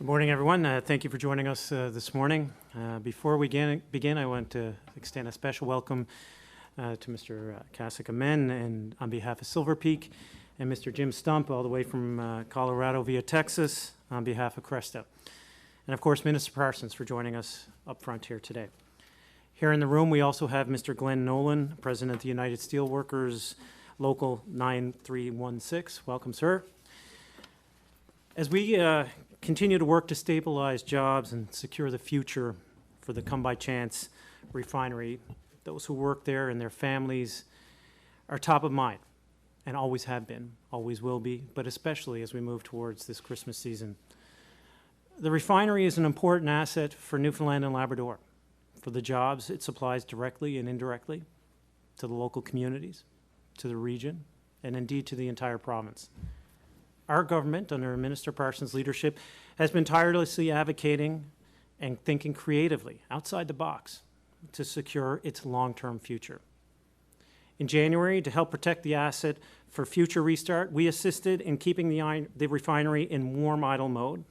Good morning, everyone. Thank you for joining us this morning. Before we begin, I want to extend a special welcome to Mr. Kasich Amen, and on behalf of Silverpeak, and Mr. Jim Stump, all the way from Colorado via Texas, on behalf of Cresta. And of course, Minister Parsons for joining us up front here today. Here in the room, we also have Mr. Glenn Nolan, President of the United Steelworkers, Local 9316. Welcome, sir. As we continue to work to stabilize jobs and secure the future for the Come By Chance refinery, those who work there and their families are top of mind and always have been, always will be, but especially as we move towards this Christmas season. The refinery is an important asset for Newfoundland and Labrador, for the jobs it supplies directly and indirectly to the local communities, to the region, and indeed to the entire province. Our government, under Minister Parsons' leadership, has been tirelessly advocating and thinking creatively, outside the box, to secure its long-term future. In January, to help protect the asset for future restart, we assisted in keeping the refinery in warm idle mode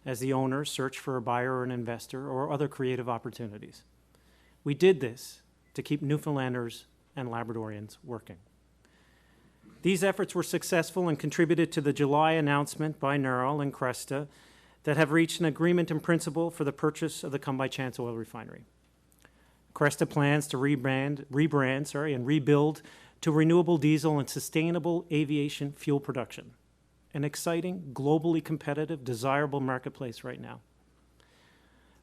as the owners searched for a buyer or an investor or other creative opportunities. We did this to keep Newfoundlanders and Labradorians working. These efforts were successful and contributed to the July announcement by NARL and Cresta that have reached an agreement in principle for the purchase of the Come By Chance oil refinery. Cresta plans to rebrand and rebuild to renewable diesel and sustainable aviation fuel production, an exciting, globally competitive, desirable marketplace right now.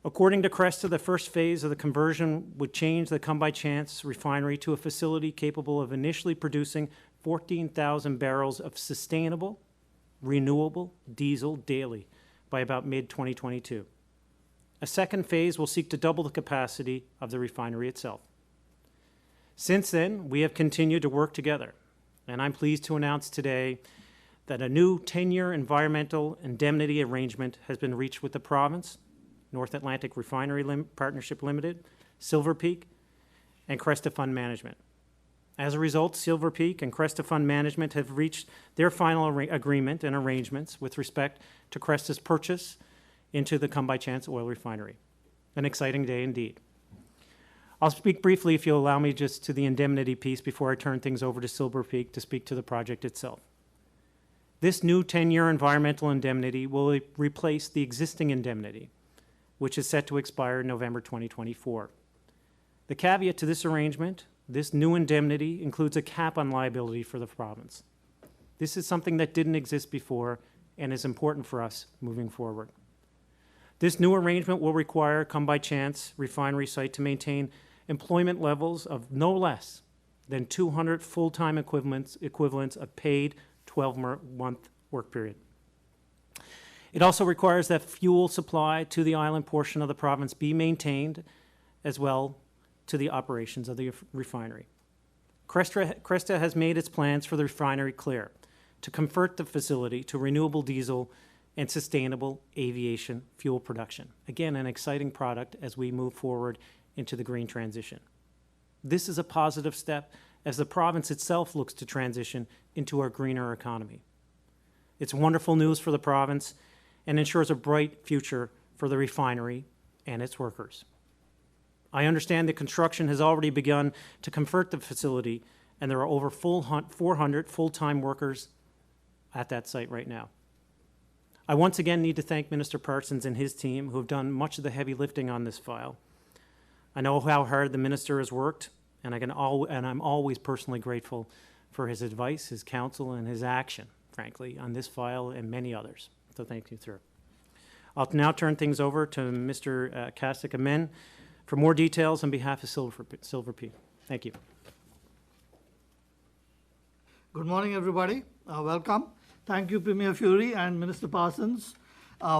According to Cresta, the first phase of the conversion would change the Come By Chance refinery to a facility capable of initially producing 14,000 barrels of sustainable, renewable diesel daily by about mid-2022. A second phase will seek to double the capacity of the refinery itself. Since then, we have continued to work together, and I'm pleased to announce today that a new 10-year environmental indemnity arrangement has been reached with the province, North Atlantic Refinery Partnership Limited, Silverpeak, and Cresta Fund Management. As a result, Silverpeak and Cresta Fund Management have reached their final agreement and arrangements with respect to Cresta's purchase into the Come By Chance oil refinery. An exciting day indeed. I'll speak briefly, if you'll allow me, just to the indemnity piece before I turn things over to Silverpeak to speak to the project itself. This new 10-year environmental indemnity will replace the existing indemnity, which is set to expire in November 2024. The caveat to this arrangement: this new indemnity includes a cap on liability for the province. This is something that didn't exist before and is important for us moving forward. This new arrangement will require Come By Chance refinery site to maintain employment levels of no less than 200 full-time equivalents of paid 12-month work period. It also requires that fuel supply to the island portion of the province be maintained, as well to the operations of the refinery. Cresta has made its plans for the refinery clear: to convert the facility to renewable diesel and sustainable aviation fuel production. Again, an exciting product as we move forward into the green transition. This is a positive step as the province itself looks to transition into a greener economy. It's wonderful news for the province and ensures a bright future for the refinery and its workers. I understand that construction has already begun to convert the facility, and there are over 400 full-time workers at that site right now. I once again need to thank Minister Parsons and his team, who have done much of the heavy lifting on this file. I know how hard the minister has worked, and I'm always personally grateful for his advice, his counsel, and his action, frankly, on this file and many others. So thank you, sir. I'll now turn things over to Mr. Kasich Amen for more details on behalf of Silverpeak. Thank you. Good morning, everybody. Welcome. Thank you, Premier Furey and Minister Parsons,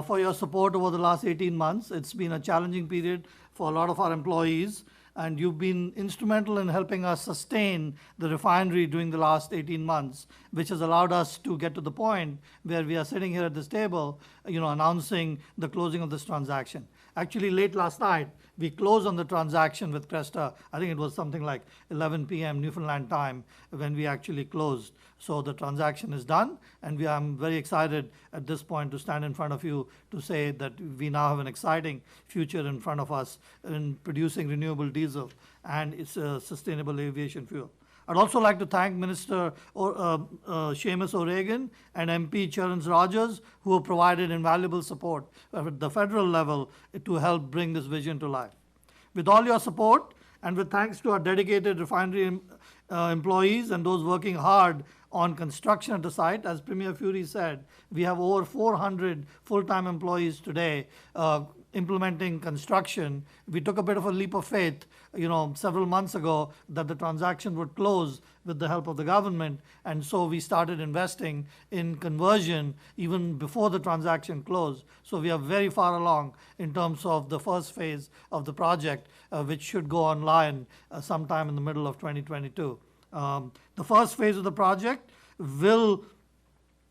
for your support over the last 18 months. It's been a challenging period for a lot of our employees, and you've been instrumental in helping us sustain the refinery during the last 18 months, which has allowed us to get to the point where we are sitting here at this table, announcing the closing of this transaction. Actually, late last night, we closed on the transaction with Cresta. I think it was something like 11 p.m. Newfoundland time when we actually closed. So the transaction is done, and I'm very excited at this point to stand in front of you to say that we now have an exciting future in front of us in producing renewable diesel and it's a sustainable aviation fuel. I'd also like to thank Minister Seamus O'Regan and MP Churns Rogers, who have provided invaluable support at the federal level to help bring this vision to life. With all your support, and with thanks to our dedicated refinery employees and those working hard on construction at the site, as Premier Furey said, we have over 400 full-time employees today implementing construction. We took a bit of a leap of faith, several months ago that the transaction would close with the help of the government, and so we started investing in conversion even before the transaction closed. So we are very far along in terms of the first phase of the project, which should go online sometime in the middle of 2022. The first phase of the project will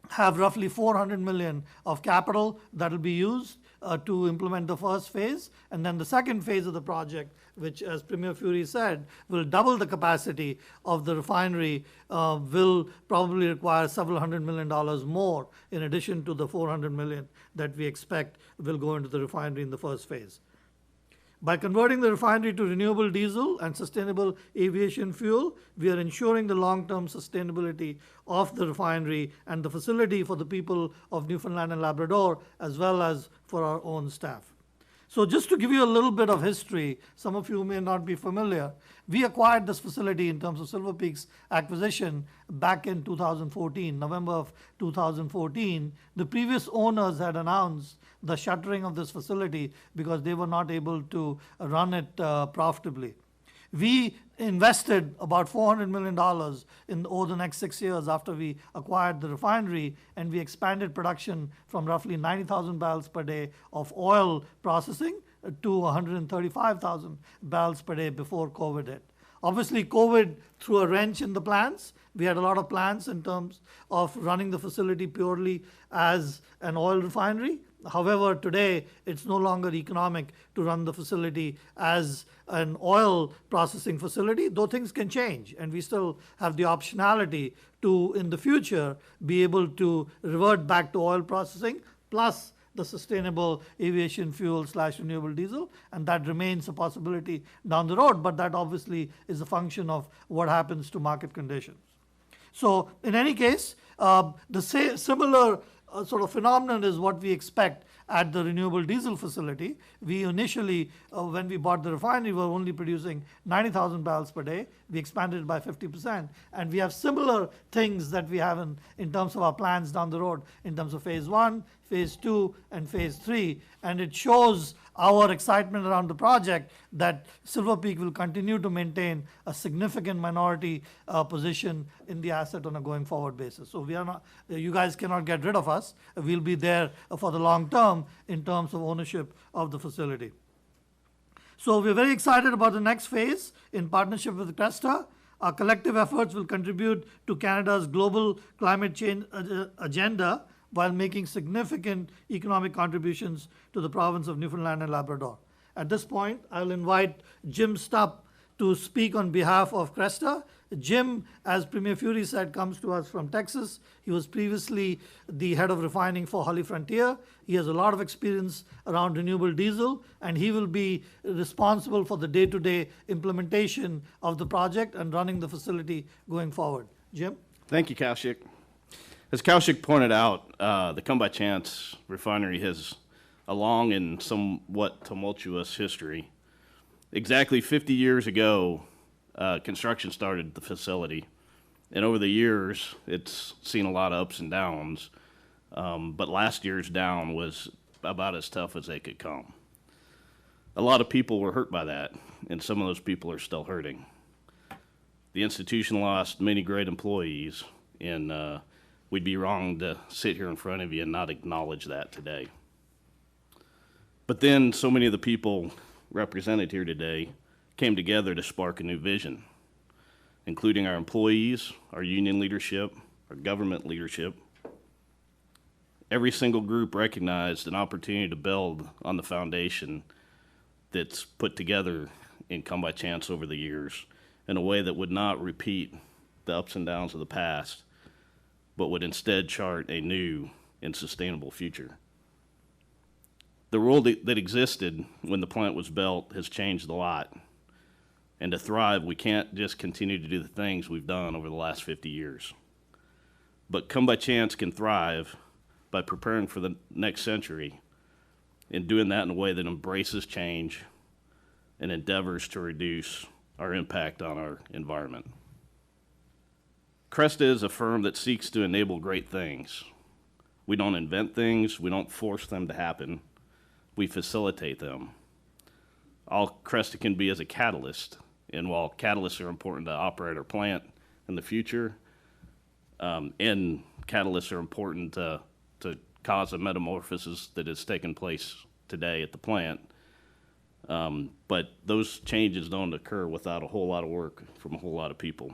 have roughly 400 million of capital that will be used to implement the first phase, and then the second phase of the project, which, as Premier Furey said, will double the capacity of the refinery, will probably require several $100 million more in addition to the 400 million that we expect will go into the refinery in the first phase. By converting the refinery to renewable diesel and sustainable aviation fuel, we are ensuring the long-term sustainability of the refinery and the facility for the people of Newfoundland and Labrador, as well as for our own staff. So just to give you a little bit of history, some of you may not be familiar, we acquired this facility in terms of Silverpeak's acquisition back in 2014, November of 2014. The previous owners had announced the shuttering of this facility because they were not able to run it profitably. We invested about $400 million over the next 6 years after we acquired the refinery, and we expanded production from roughly 90,000 barrels per day of oil processing to 135,000 barrels per day before COVID hit. Obviously, COVID threw a wrench in the plans. We had a lot of plans in terms of running the facility purely as an oil refinery. However, today, it's no longer economic to run the facility as an oil processing facility, though things can change, and we still have the optionality to, in the future, be able to revert back to oil processing, plus the sustainable aviation fuel / renewable diesel, and that remains a possibility down the road, but that obviously is a function of what happens to market conditions. So in any case, the similar sort of phenomenon is what we expect at the renewable diesel facility. We initially, when we bought the refinery, were only producing 90,000 barrels per day. We expanded it by 50%. And we have similar things that we have in terms of our plans down the road, in terms of phase 1, phase 2, and phase 3. And it shows our excitement around the project that Silverpeak will continue to maintain a significant minority position in the asset on a going forward basis. So we are not, you guys cannot get rid of us. We'll be there for the long term in terms of ownership of the facility. So we're very excited about the next phase in partnership with Cresta. Our collective efforts will contribute to Canada's global climate change agenda while making significant economic contributions to the province of Newfoundland and Labrador. At this point, I'll invite Jim Stupp to speak on behalf of Cresta. Jim, as Premier Furey said, comes to us from Texas. He was previously the head of refining for HollyFrontier. He has a lot of experience around renewable diesel, and he will be responsible for the day-to-day implementation of the project and running the facility going forward. Jim? Thank you, Kaushik. As Kaushik pointed out, the Come By Chance refinery has a long and somewhat tumultuous history. Exactly 50 years ago, construction started at the facility, and over the years, it's seen a lot of ups and downs, but last year's down was about as tough as they could come. A lot of people were hurt by that, and some of those people are still hurting. The institution lost many great employees, and we'd be wrong to sit here in front of you and not acknowledge that today. But then so many of the people represented here today came together to spark a new vision, including our employees, our union leadership, our government leadership. Every single group recognized an opportunity to build on the foundation that's put together in Come By Chance over the years in a way that would not repeat the ups and downs of the past, but would instead chart a new and sustainable future. The world that existed when the plant was built has changed a lot. And to thrive, we can't just continue to do the things we've done over the last 50 years. But Come By Chance can thrive by preparing for the next century and doing that in a way that embraces change and endeavors to reduce our impact on our environment. Cresta is a firm that seeks to enable great things. We don't invent things, we don't force them to happen, we facilitate them. All Cresta can be is a catalyst, and while catalysts are important to operate our plant in the future, and catalysts are important to cause the metamorphosis that has taken place today at the plant, but those changes don't occur without a whole lot of work from a whole lot of people.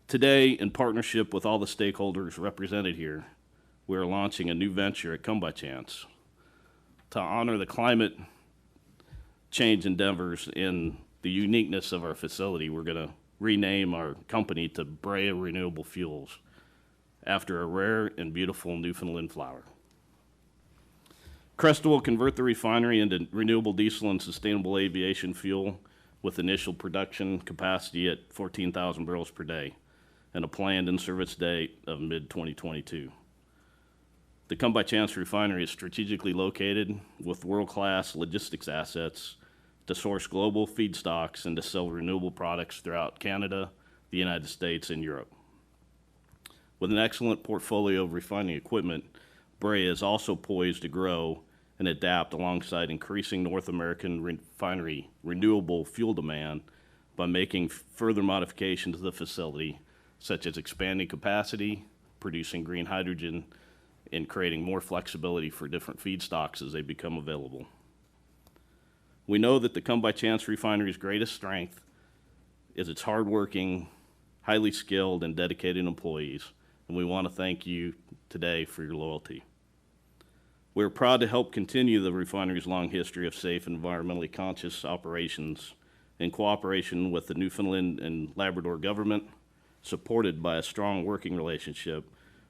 Today, in partnership with all the stakeholders represented here, we are launching a new venture at Come By Chance to honor the climate change endeavors and the uniqueness of our facility. We're going to rename our company to Braya Renewable Fuels after a rare and beautiful Newfoundland flower. Cresta will convert the refinery into renewable diesel and sustainable aviation fuel with initial production capacity at 14,000 barrels per day and a planned in-service date of mid-2022. The Come By Chance refinery is strategically located with world-class logistics assets to source global feedstocks and to sell renewable products throughout Canada, the United States, and Europe. With an excellent portfolio of refining equipment, Braya is also poised to grow and adapt alongside increasing North American refinery renewable fuel demand by making further modifications to the facility, such as expanding capacity, producing green hydrogen, and creating more flexibility for different feedstocks as they become available. We know that the Come By Chance refinery's greatest strength is its hardworking, highly skilled, and dedicated employees, and we want to thank you today for your loyalty. We are proud to help continue the refinery's long history of safe and environmentally conscious operations in cooperation with the Newfoundland and Labrador government, supported by a strong working relationship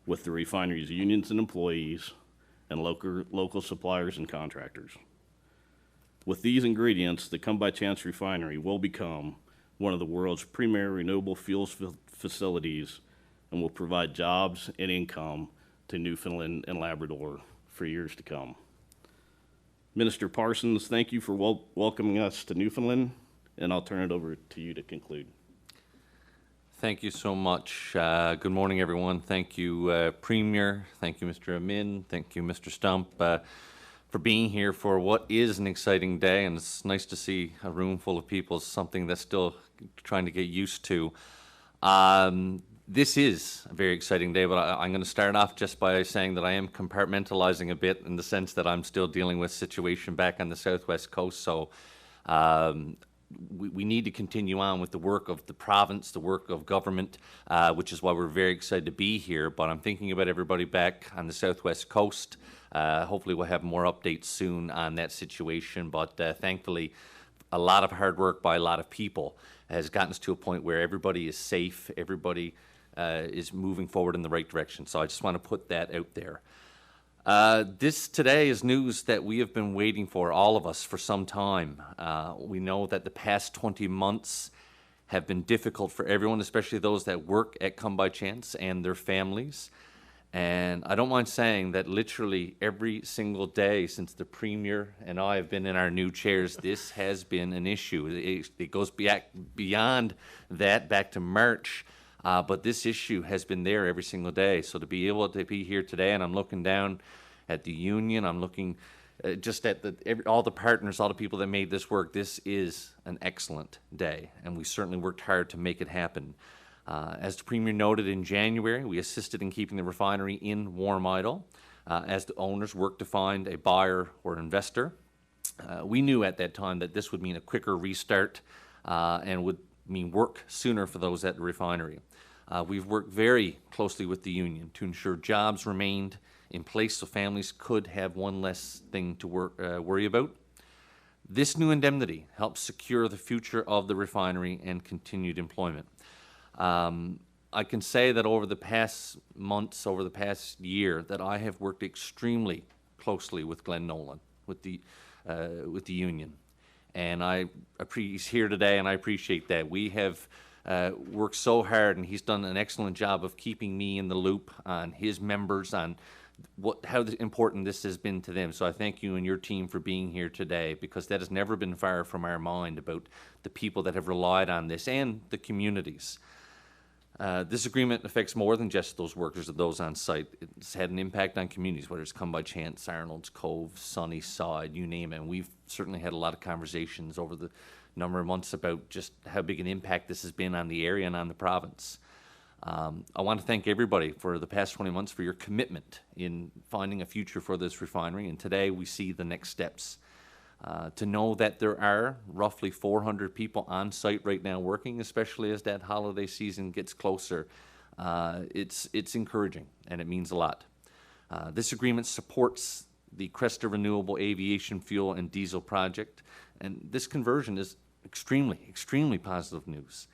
with the refinery's unions and employees and local suppliers and contractors. With these ingredients, the Come By Chance refinery will become one of the world's premier renewable fuels facilities and will provide jobs and income to Newfoundland and Labrador for years to come. Minister Parsons, thank you for welcoming us to Newfoundland, and I'll turn it over to you to conclude. Thank you so much. Good morning, everyone. Thank you, Premier. Thank you, Mr. Amin. Thank you, Mr. Stump, for being here for what is an exciting day. And it's nice to see a room full of people, something that's still trying to get used to. This is a very exciting day, but I'm going to start off just by saying that I am compartmentalizing a bit in the sense that I'm still dealing with situation back on the southwest coast. So we need to continue on with the work of the province, the work of government, which is why we're very excited to be here. But I'm thinking about everybody back on the southwest coast. Hopefully we'll have more updates soon on that situation. But thankfully, a lot of hard work by a lot of people has gotten us to a point where everybody is safe, everybody is moving forward in the right direction. So I just want to put that out there. This today is news that we have been waiting for, all of us, for some time. We know that the past 20 months have been difficult for everyone, especially those that work at Come By Chance and their families. And I don't mind saying that literally every single day since the Premier and I have been in our new chairs, this has been an issue. It goes beyond that, back to March. But this issue has been there every single day. So to be able to be here today, and I'm looking down at the union, I'm looking just at all the partners, all the people that made this work, this is an excellent day. And we certainly worked hard to make it happen. As the Premier noted in January, we assisted in keeping the refinery in warm idle as the owners worked to find a buyer or investor. We knew at that time that this would mean a quicker restart and would mean work sooner for those at the refinery. We've worked very closely with the union to ensure jobs remained in place so families could have one less thing to worry about. This new indemnity helps secure the future of the refinery and continued employment. I can say that over the past months, over the past year, that I have worked extremely closely with Glenn Nolan, with the union. And he's here today, and I appreciate that. We have worked so hard, and he's done an excellent job of keeping me in the loop on his members, on how important this has been to them. So I thank you and your team for being here today, because that has never been far from our mind about the people that have relied on this and the communities. This agreement affects more than just those workers or those on site. It's had an impact on communities, whether it's Come By Chance, Arnold's Cove, Sunnyside, you name it. And we've certainly had a lot of conversations over the number of months about just how big an impact this has been on the area and on the province. I want to thank everybody for the past 20 months for your commitment in finding a future for this refinery, and today we see the next steps. To know that there are roughly 400 people on site right now working, especially as that holiday season gets closer, it's encouraging, and it means a lot. This agreement supports the Cresta Renewable Aviation Fuel and Diesel project, and this conversion is extremely positive news.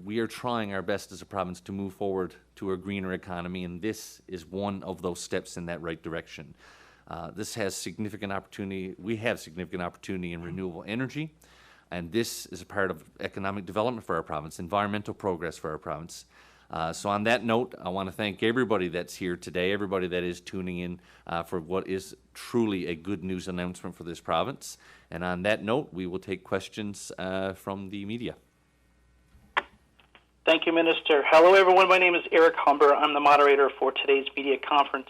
We are trying our best as a province to move forward to a greener economy, and this is one of those steps in that right direction. This has significant opportunity. We have significant opportunity in renewable energy, and this is a part of economic development for our province, environmental progress for our province. So on that note, I want to thank everybody that's here today, everybody that is tuning in for what is truly a good news announcement for this province. And on that note, we will take questions from the media. Thank you, Minister. Hello, everyone. My name is Eric Humber. I'm the moderator for today's media conference.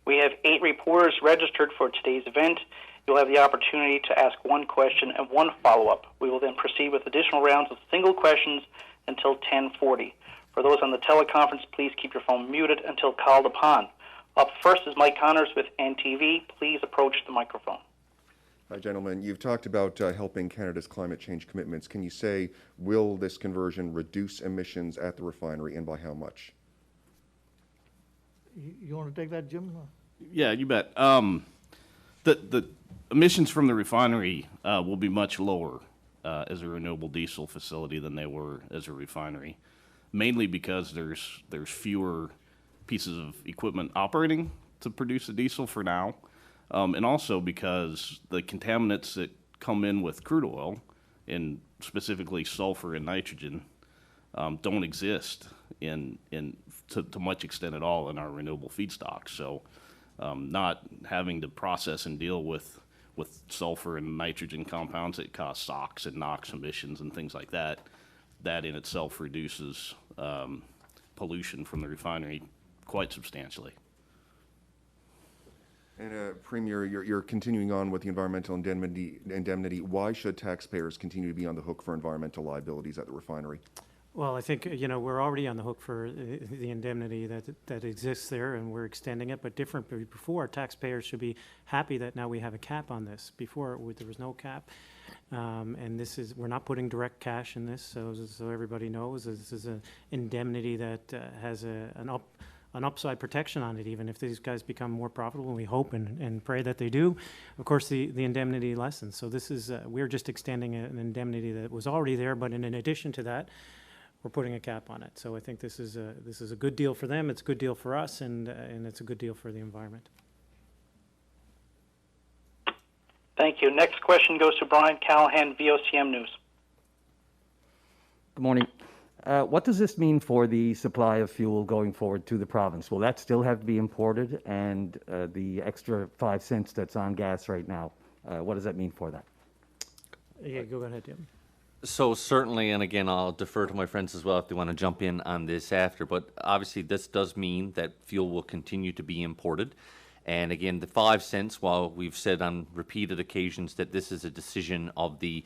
We have 8 reporters registered for today's event. You'll have the opportunity to ask one question and one follow-up. We will then proceed with additional rounds of single questions until 10:40. For those on the teleconference, please keep your phone muted until called upon. Up first is Mike Connors with NTV. Please approach the microphone. Hi, gentlemen. You've talked about helping Canada's climate change commitments. Can you say, will this conversion reduce emissions at the refinery, and by how much? You want to take that, Jim? Yeah, you bet. The emissions from the refinery will be much lower as a renewable diesel facility than they were as a refinery, mainly because there's fewer pieces of equipment operating to produce the diesel for now, and also because the contaminants that come in with crude oil, and specifically sulfur and nitrogen, don't exist to much extent at all in our renewable feedstock. So not having to process and deal with sulfur and nitrogen compounds that cause SOx and NOx emissions and things like that, that in itself reduces pollution from the refinery quite substantially. And Premier, you're continuing on with the environmental indemnity. Why should taxpayers continue to be on the hook for environmental liabilities at the refinery? Well, I think, we're already on the hook for the indemnity that exists there, and we're extending it, but before, taxpayers should be happy that now we have a cap on this. Before, there was no cap. And we're not putting direct cash in this, so everybody knows this is an indemnity that has an upside protection on it, even if these guys become more profitable, and we hope and pray that they do. Of course, the indemnity lessens. So this is, we're just extending an indemnity that was already there, but in addition to that, we're putting a cap on it. So I think this is a good deal for them, it's a good deal for us, and it's a good deal for the environment. Thank you. Next question goes to Brian Callahan, VOCM News. Good morning. What does this mean for the supply of fuel going forward to the province? Will that still have to be imported? And the extra 5 cents that's on gas right now, what does that mean for that? Yeah, go ahead, Jim. So certainly, and again, I'll defer to my friends as well if they want to jump in on this after, but obviously this does mean that fuel will continue to be imported. And again, the 5 cents, while we've said on repeated occasions that this is a decision of the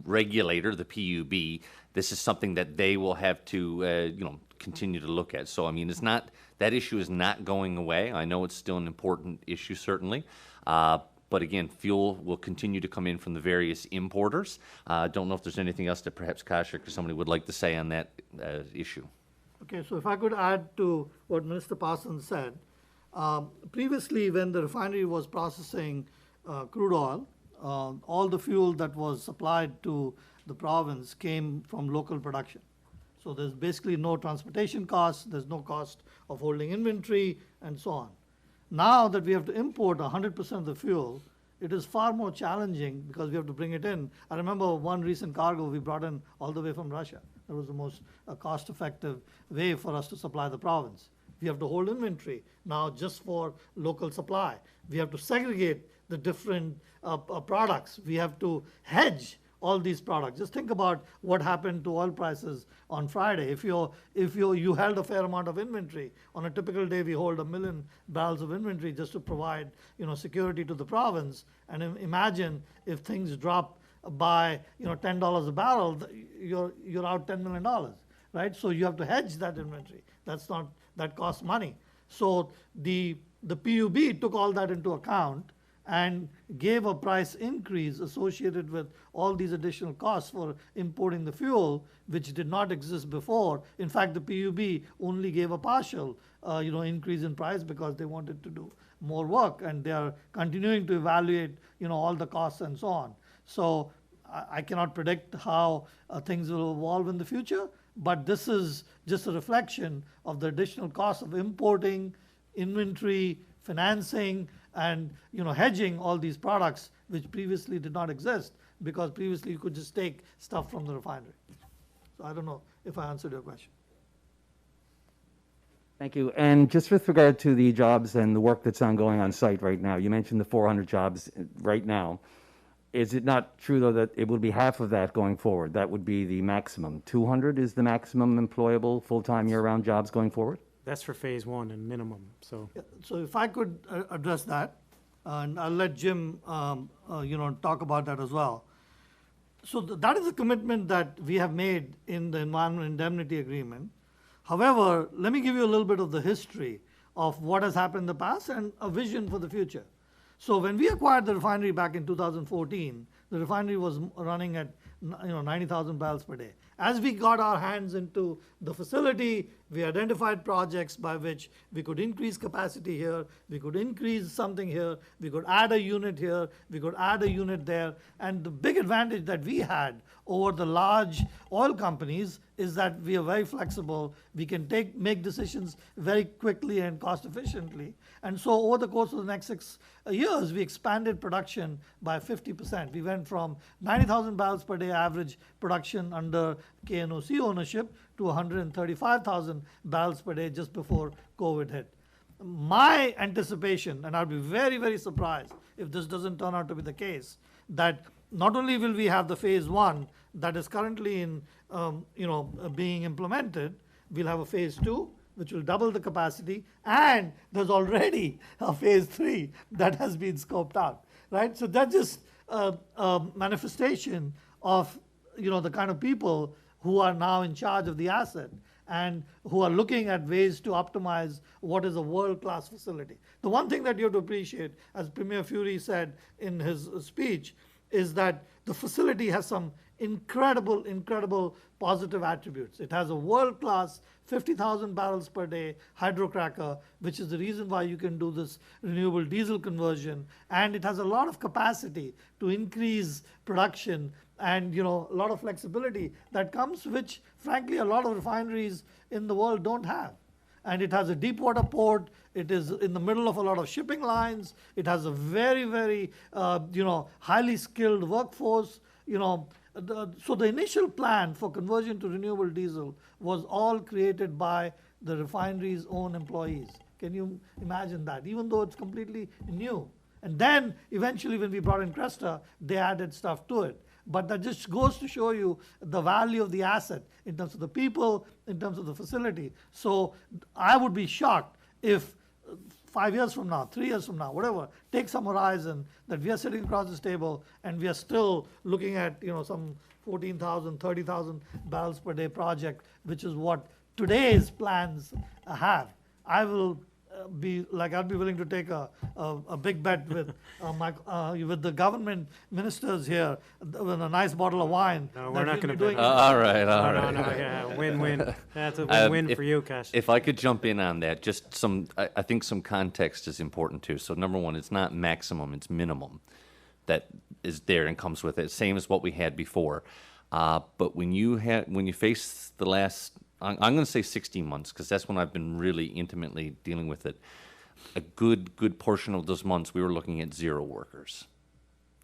regulator, the PUB, this is something that they will have to continue to look at. So I mean, that issue is not going away. I know it's still an important issue, certainly. But again, fuel will continue to come in from the various importers. I don't know if there's anything else that perhaps Kashik or somebody would like to say on that issue. Okay, so if I could add to what Minister Parsons said, previously when the refinery was processing crude oil, all the fuel that was supplied to the province came from local production. So there's basically no transportation costs, there's no cost of holding inventory, and so on. Now that we have to import 100% of the fuel, it is far more challenging because we have to bring it in. I remember one recent cargo we brought in all the way from Russia. That was the most cost-effective way for us to supply the province. We have to hold inventory now just for local supply. We have to segregate the different products. We have to hedge all these products. Just think about what happened to oil prices on Friday. If you held a fair amount of inventory, on a typical day we hold 1 million barrels of inventory just to provide security to the province. And imagine if things drop by $10 a barrel, you're out $10 million, right? So you have to hedge that inventory. That costs money. So the PUB took all that into account and gave a price increase associated with all these additional costs for importing the fuel, which did not exist before. In fact, the PUB only gave a partial increase in price because they wanted to do more work, and they are continuing to evaluate all the costs and so on. So I cannot predict how things will evolve in the future, but this is just a reflection of the additional cost of importing, inventory, financing, and hedging all these products which previously did not exist, because previously you could just take stuff from the refinery. So I don't know if I answered your question. Thank you. And just with regard to the jobs and the work that's ongoing on site right now, you mentioned the 400 jobs right now. Is it not true, though, that it will be half of that going forward? That would be the maximum. 200 is the maximum employable full-time year-round jobs going forward? That's for phase one and minimum, so. Yeah, so if I could address that, and I'll let Jim, talk about that as well. So that is a commitment that we have made in the Environment Indemnity Agreement. However, let me give you a little bit of the history of what has happened in the past and a vision for the future. So when we acquired the refinery back in 2014, the refinery was running at 90,000 barrels per day. As we got our hands into the facility, we identified projects by which we could increase capacity here, we could increase something here, we could add a unit here, we could add a unit there. And the big advantage that we had over the large oil companies is that we are very flexible. We can make decisions very quickly and cost efficiently. And so over the course of the next 6 years, we expanded production by 50%. We went from 90,000 barrels per day average production under KNOC ownership to 135,000 barrels per day just before COVID hit. My anticipation, and I'll be very, very surprised if this doesn't turn out to be the case, that not only will we have the phase one that is currently in, being implemented, we'll have a phase two, which will double the capacity, and there's already a phase three that has been scoped out, right? So that's just a manifestation of, the kind of people who are now in charge of the asset and who are looking at ways to optimize what is a world-class facility. The one thing that you have to appreciate, as Premier Furey said in his speech, is that the facility has some incredible positive attributes. It has a world-class 50,000 barrels per day hydrocracker, which is the reason why you can do this renewable diesel conversion, and it has a lot of capacity to increase production and a lot of flexibility that comes, which frankly a lot of refineries in the world don't have. And it has a deep water port. It is in the middle of a lot of shipping lines. It has a very highly skilled workforce. So the initial plan for conversion to renewable diesel was all created by the refinery's own employees. Can you imagine that? Even though it's completely new. And then eventually when we brought in Cresta, they added stuff to it. But that just goes to show you the value of the asset in terms of the people, in terms of the facility. So I would be shocked if 5 years from now, 3 years from now, whatever, take some horizon that we are sitting across this table and we are still looking at some 14,000, 30,000 barrels per day project, which is what today's plans have. I'd be willing to take a big bet with with the government ministers here with a nice bottle of wine. No, we're not going to all right. No, yeah, win-win. That's a win-win for you, Cash. If I could jump in on that, just I think some context is important too. So number one, it's not maximum, it's minimum. That is there and comes with it, same as what we had before. But when you face the last, I'm going to say 16 months, because that's when I've been really intimately dealing with it. A good portion of those months, we were looking at 0 workers,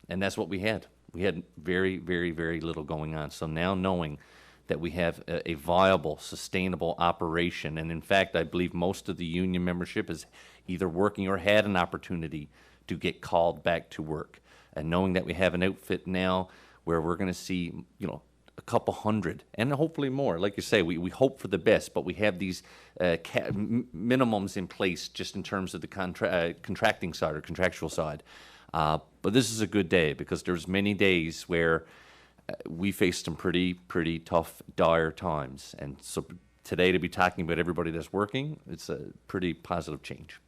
and that's what we had. We had very, very, very little going on. So now knowing that we have a viable, sustainable operation, and in fact, I believe most of the union membership is either working or had an opportunity to get called back to work. And knowing that we have an outfit now where we're going to see, a couple hundred, and hopefully more. Like you say, we hope for the best, but we have these minimums in place just in terms of the contracting side or contractual side. But this is a good day, because there's many days where we faced some pretty tough, dire times. And so today, to be talking about everybody that's working, it's a pretty positive change.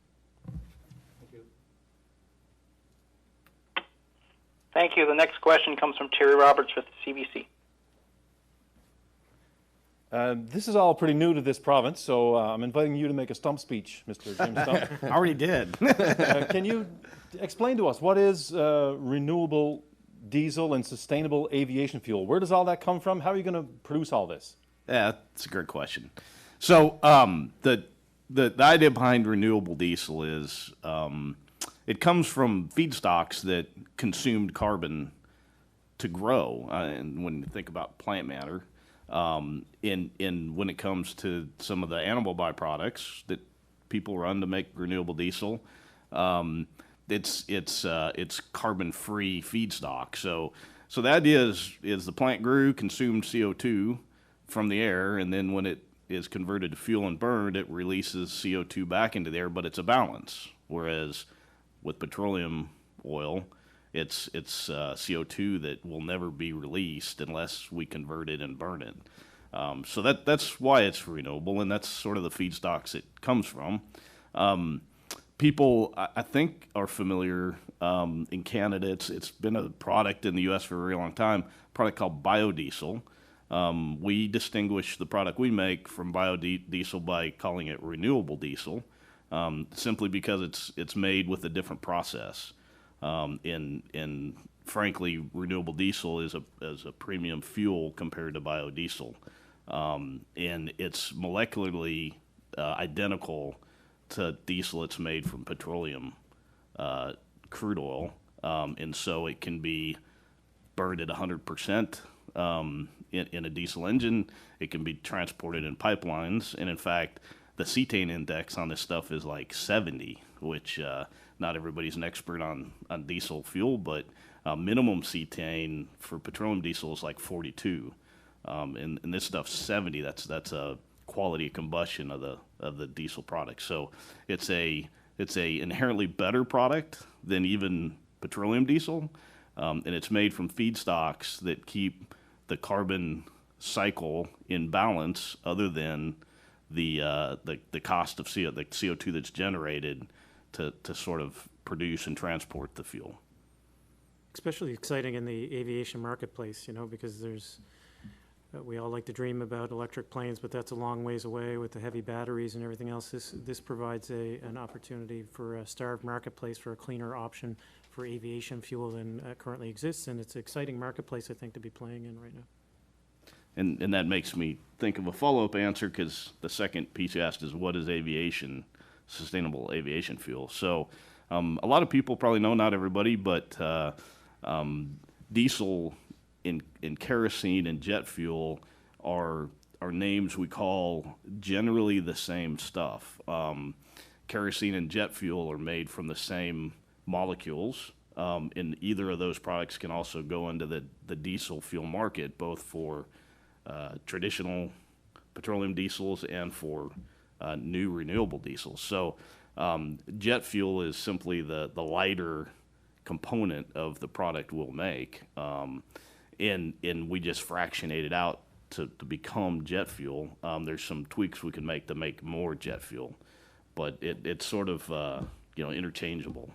Thank you. The next question comes from Terry Roberts with CBC. This is all pretty new to this province, so I'm inviting you to make a stump speech, Mr. Jim Stump. I already did. Can you explain to us what is renewable diesel and sustainable aviation fuel? Where does all that come from? How are you going to produce all this? Yeah, that's a great question. So the idea behind renewable diesel is it comes from feedstocks that consumed carbon to grow. And when you think about plant matter, when it comes to some of the animal byproducts that people run to make renewable diesel, it's carbon-free feedstock. So the idea is the plant grew, consumed CO2 from the air, and then when it is converted to fuel and burned, it releases CO2 back into the air, but it's a balance. Whereas with petroleum oil, it's CO2 that will never be released unless we convert it and burn it. So that's why it's renewable, and that's sort of the feedstocks it comes from. People, I think, are familiar in Canada. It's been a product in the U.S. for a very long time, a product called biodiesel. We distinguish the product we make from biodiesel by calling it renewable diesel, simply because it's made with a different process. And frankly, renewable diesel is a premium fuel compared to biodiesel, and it's molecularly identical to diesel. It's made from petroleum crude oil, and so it can be burned at 100% in a diesel engine. It can be transported in pipelines, and in fact, the cetane index on this stuff is like 70, which not everybody's an expert on diesel fuel, but minimum cetane for petroleum diesel is like 42, and this stuff's 70. That's a quality of combustion of the diesel product. So it's a inherently better product than even petroleum diesel, and it's made from feedstocks that keep the carbon cycle in balance, other than the cost of the CO2 that's generated to sort of produce and transport the fuel. Especially exciting in the aviation marketplace, because we all like to dream about electric planes, but that's a long ways away with the heavy batteries and everything else. This provides an opportunity for a starved marketplace for a cleaner option for aviation fuel than currently exists, and it's an exciting marketplace, I think, to be playing in right now. And that makes me think of a follow-up answer, because the second piece you asked is, what is aviation, sustainable aviation fuel? So a lot of people probably know, not everybody, but diesel and kerosene and jet fuel are names we call generally the same stuff. Kerosene and jet fuel are made from the same molecules, and either of those products can also go into the diesel fuel market, both for traditional petroleum diesels and for new renewable diesels. So jet fuel is simply the lighter component of the product we'll make, and we just fractionate it out to become jet fuel. There's some tweaks we can make to make more jet fuel, but it's sort of interchangeable.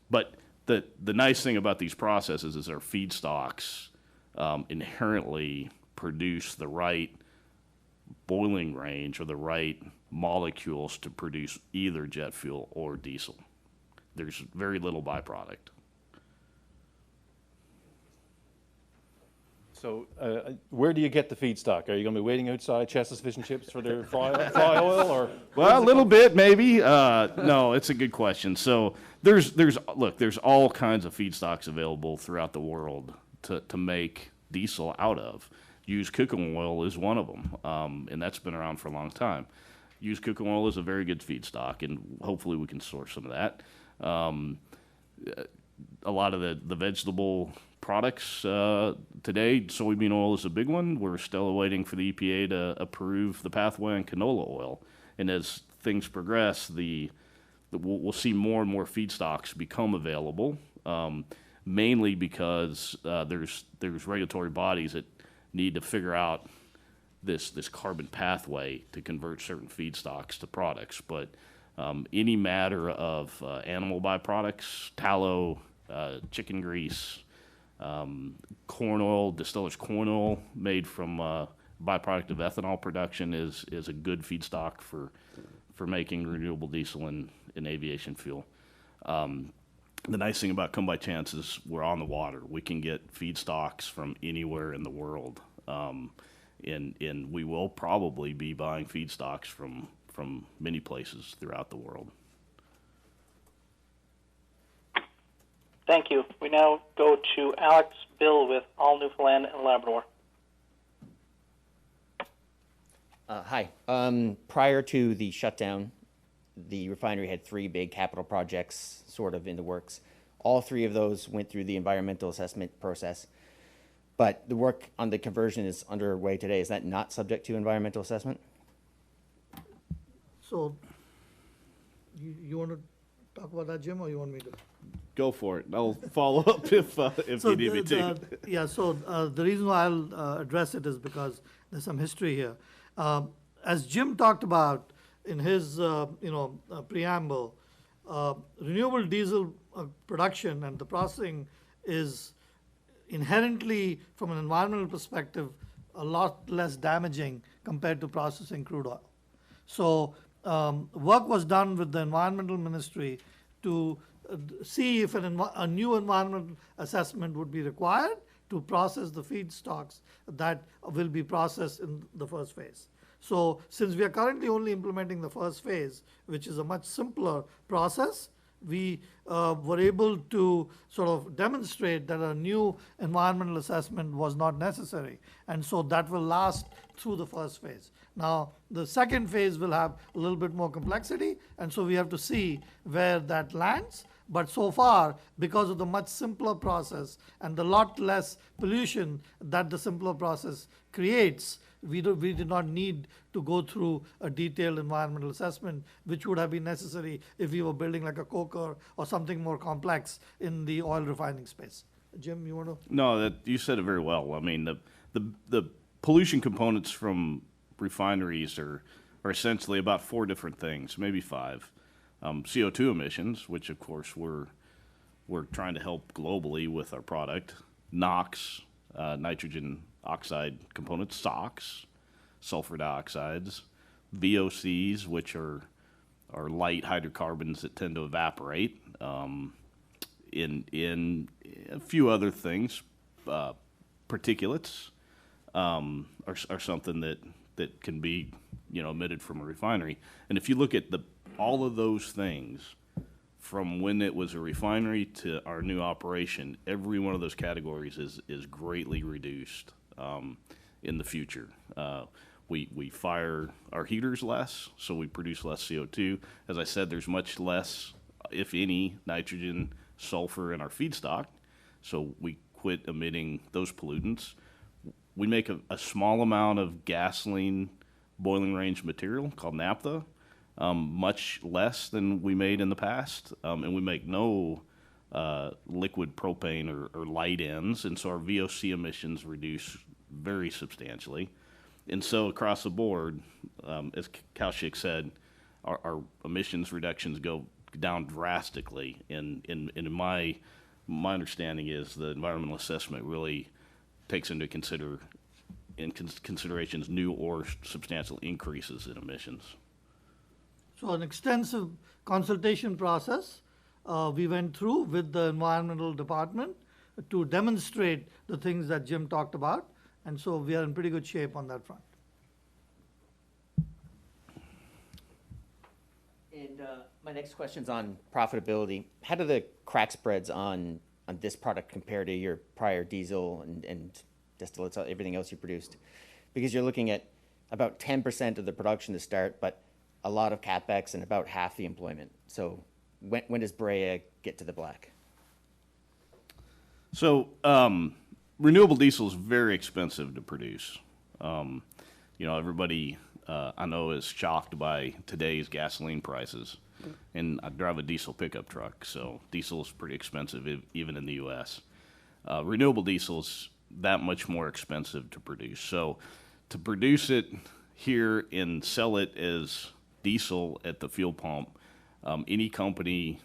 But the nice thing about these processes is our feedstocks inherently produce the right boiling range or the right molecules to produce either jet fuel or diesel. there's very little byproduct. So where do you get the feedstock? Are you going to be waiting outside Chester's Fish and Chips for their fry oil, or? Well, a little bit maybe. No, it's a good question. So there's all kinds of feedstocks available throughout the world to make diesel out of. Used cooking oil is one of them, and that's been around for a long time. Used cooking oil is a very good feedstock, and hopefully we can source some of that. A lot of the vegetable products today, soybean oil is a big one. We're still waiting for the EPA to approve the pathway on canola oil. And as things progress, we'll see more and more feedstocks become available, mainly because there's regulatory bodies that need to figure out this carbon pathway to convert certain feedstocks to products. But any matter of animal byproducts, tallow, chicken grease, corn oil, distiller's corn oil made from byproduct of ethanol production is a good feedstock for making renewable diesel and aviation fuel. The nice thing about Come By Chance is we're on the water. We can get feedstocks from anywhere in the world, and we will probably be buying feedstocks from many places throughout the world. Thank you. We now go to Alex Bill with all Newfoundland and Labrador. Hi. Prior to the shutdown, the refinery had 3 big capital projects sort of in the works. All 3 of those went through the environmental assessment process. But the work on the conversion is underway today. Is that not subject to environmental assessment? So, you want to talk about that, Jim, or you want me to? Go for it. I'll follow up if you need me to. The reason why I'll address it is because there's some history here. As Jim talked about in his preamble, renewable diesel production and the processing is inherently, from an environmental perspective, a lot less damaging compared to processing crude oil. So work was done with the environmental ministry to see if a new environmental assessment would be required to process the feedstocks that will be processed in the first phase. So since we are currently only implementing the first phase, which is a much simpler process, we were able to sort of demonstrate that a new environmental assessment was not necessary. And so that will last through the first phase. Now, the second phase will have a little bit more complexity, and so we have to see where that lands. But so far, because of the much simpler process and the lot less pollution that the simpler process creates, we did not need to go through a detailed environmental assessment, which would have been necessary if we were building like a coker or something more complex in the oil refining space. Jim, you want to? No, you said it very well. I mean, the pollution components from refineries are essentially about 4 different things, maybe 5. CO2 emissions, which of course we're trying to help globally with our product. NOx, nitrogen oxide components, SOx, sulfur dioxides, VOCs, which are light hydrocarbons that tend to evaporate, in a few other things. Particulates are something that can be emitted from a refinery. And if you look at all of those things, from when it was a refinery to our new operation, every one of those categories is greatly reduced in the future. We fire our heaters less, so we produce less CO2. As I said, there's much less, if any, nitrogen, sulfur in our feedstock, so we quit emitting those pollutants. We make a small amount of gasoline boiling range material called naphtha, much less than we made in the past, and we make no liquid propane or light ends, and so our VOC emissions reduce very substantially. And so across the board, as Kaushik said, our emissions reductions go down drastically, and my understanding is the environmental assessment really takes into considerations new or substantial increases in emissions. So an extensive consultation process we went through with the environmental department to demonstrate the things that Jim talked about. And so we are in pretty good shape on that front. And my next question's on profitability. How do the crack spreads on this product compare to your prior diesel and distillates, everything else you produced? Because you're looking at about 10% of the production to start, but a lot of CapEx and about half the employment. So when does Braya get to the black? So renewable diesel is very expensive to produce. Everybody I know is shocked by today's gasoline prices. And I drive a diesel pickup truck, so diesel is pretty expensive even in the U.S. Renewable diesel is that much more expensive to produce. So to produce it here and sell it as diesel at the fuel pump, any company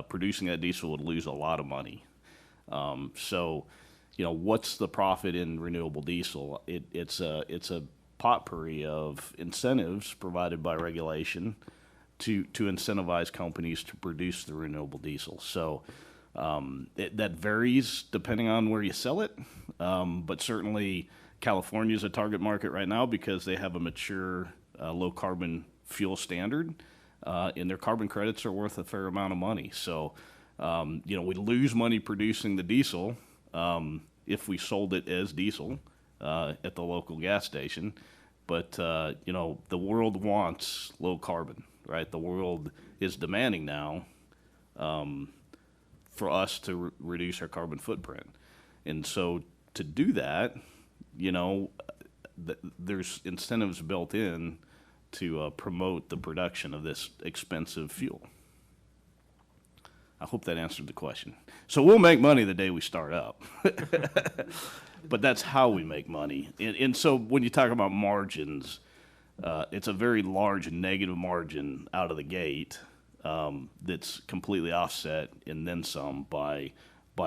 producing that diesel would lose a lot of money. What's the profit in renewable diesel? It's a potpourri of incentives provided by regulation to incentivize companies to produce the renewable diesel. So that varies depending on where you sell it, but certainly California is a target market right now because they have a mature low carbon fuel standard, and their carbon credits are worth a fair amount of money. So we lose money producing the diesel if we sold it as diesel at the local gas station, but the world wants low carbon. Right, the world is demanding now for us to reduce our carbon footprint, and so to do that, there's incentives built in to promote the production of this expensive fuel. I hope that answered the question. So we'll make money the day we start up, but that's how we make money. And so when you talk about margins, it's a very large negative margin out of the gate that's completely offset and then some by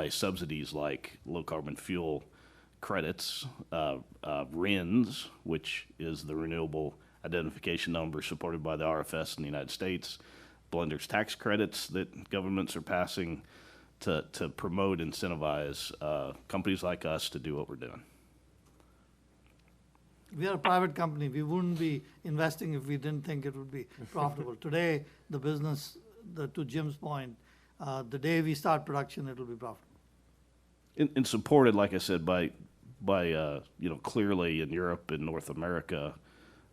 subsidies like low carbon fuel credits, RINs, which is the Renewable Identification Number supported by the RFS in the United States, blenders tax credits that governments are passing to promote, incentivize companies like us to do what we're doing. We are a private company. We wouldn't be investing if we didn't think it would be profitable. Today, the business, to Jim's point, the day we start production, it will be profitable. And supported, like I said, by clearly in Europe and North America,